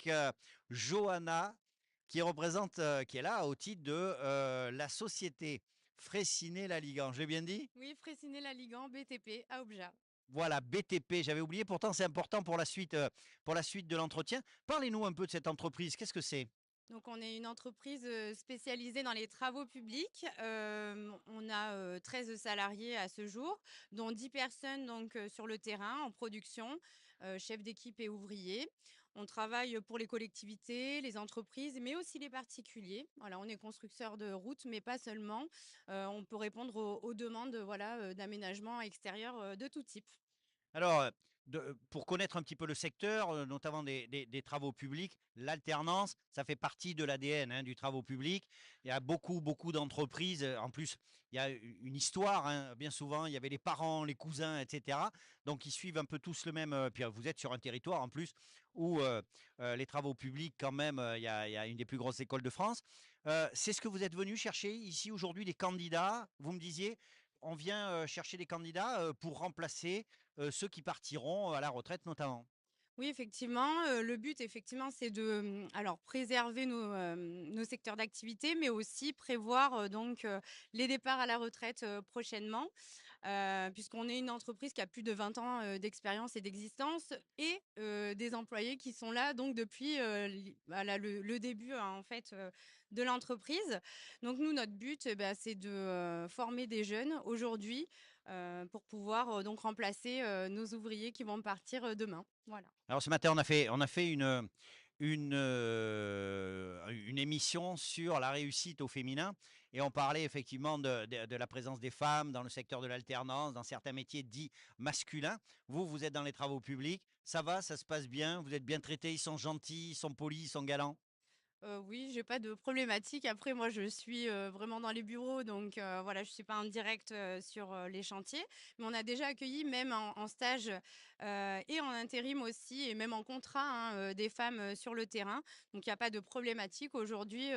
avec Johanna qui est là au titre de la société Fraissinet-Laligan. J'ai bien dit? Oui, Fraissinet-Laligan, BTP, à Obja. Voilà, BTP, j'avais oublié, pourtant c'est important pour la suite de l'entretien. Parlez-nous un peu de cette entreprise, qu'est-ce que c'est? Donc, on est une entreprise spécialisée dans les travaux publics. On a 13 salariés à ce jour, dont 10 personnes donc, sur le terrain, en production, chefs d'équipe et ouvriers. On travaille pour les collectivités, les entreprises, mais aussi les particuliers. Voilà, on est constructeur de routes, mais pas seulement. On peut répondre aux demandes voilà, d'aménagement extérieur de tout type. Alors, pour connaître un petit peu le secteur, notamment des travaux publics, l'alternance, ça fait partie de l'ADN hein, du travaux public. Il y a beaucoup d'entreprises. En plus, il y a une histoire. Hein, bien souvent, il y avait les parents, les cousins, etc. Donc, ils suivent un peu tous le même. Puis, vous êtes sur un territoire en plus où les travaux publics, quand même, il y a une des plus grosses écoles de France. C'est ce que vous êtes venu chercher ici aujourd'hui, des candidats. Vous me disiez, on vient chercher des candidats pour remplacer ceux qui partiront à la retraite notamment. Oui, effectivement, le but effectivement, c'est de, alors préserver nos secteurs d'activité, mais aussi prévoir, donc les départs à la retraite, prochainement. Puisqu'on est une entreprise qui a plus de 20 ans, d'expérience et d'existence et des employés qui sont là donc depuis, voilà le début, hein, en fait, de l'entreprise. Donc nous, notre but, c'est de, former des jeunes aujourd'hui, pour pouvoir, donc remplacer, nos ouvriers qui vont partir, demain. Voilà. Alors ce matin, on a fait une émission sur la réussite au féminin et on parlait effectivement de la présence des femmes dans le secteur de l'alternance, dans certains métiers dits masculins. Vous, vous êtes dans les travaux publics, ça va, ça se passe bien, vous êtes bien traités, ils sont gentils, ils sont polis, ils sont galants. Oui, j'ai pas de problématique. Après, moi, je suis, vraiment dans les bureaux, donc voilà, je suis pas en direct, sur, les chantiers. Mais on a déjà accueilli, même en stage, et en intérim aussi et même en contrat, hein, des femmes, sur le terrain. Donc il y a pas de problématique. Aujourd'hui,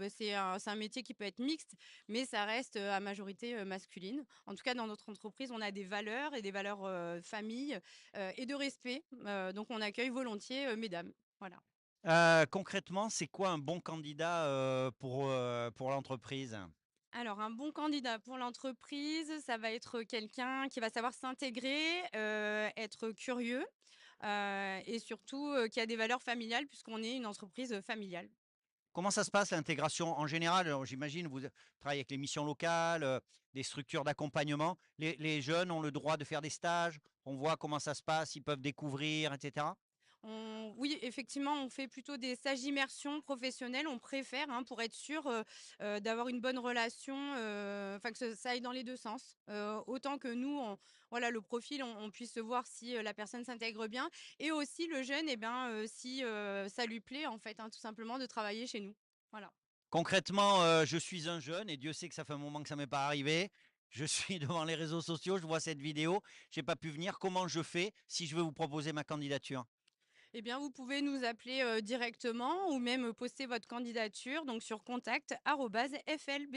c'est un métier qui peut être mixte, mais ça reste, à majorité, masculine. En tout cas, dans notre entreprise, on a des valeurs et des valeurs, famille, et de respect. Donc on accueille volontiers, mesdames. Voilà. Concrètement, c'est quoi un bon candidat pour l'entreprise? Alors, un bon candidat pour l'entreprise, ça va être quelqu'un qui va savoir s'intégrer, être curieux, et surtout, qui a des valeurs familiales puisqu'on est une entreprise, familiale. Comment ça se passe l'intégration en général? Alors, j'imagine, vous travaillez avec les missions locales, des structures d'accompagnement. Les jeunes ont le droit de faire des stages. On voit comment ça se passe, ils peuvent découvrir, etc. Oui, effectivement, on fait plutôt des stages d'immersion professionnelle. On préfère, hein, pour être sûr, d'avoir une bonne relation, enfin que ça aille dans les 2 sens. Autant que nous, voilà, le profil, on puisse voir si, la personne s'intègre bien et aussi le jeune et ben, si, ça lui plaît, en fait, hein, tout simplement de travailler chez nous. Voilà. Concrètement, je suis un jeune et Dieu sait que ça fait un moment que ça m'est pas arrivé. Je suis devant les réseaux sociaux, je vois cette vidéo, j'ai pas pu venir. Comment je fais si je veux vous proposer ma candidature? Eh bien, vous pouvez nous appeler, directement ou même poster votre candidature donc sur contact@flb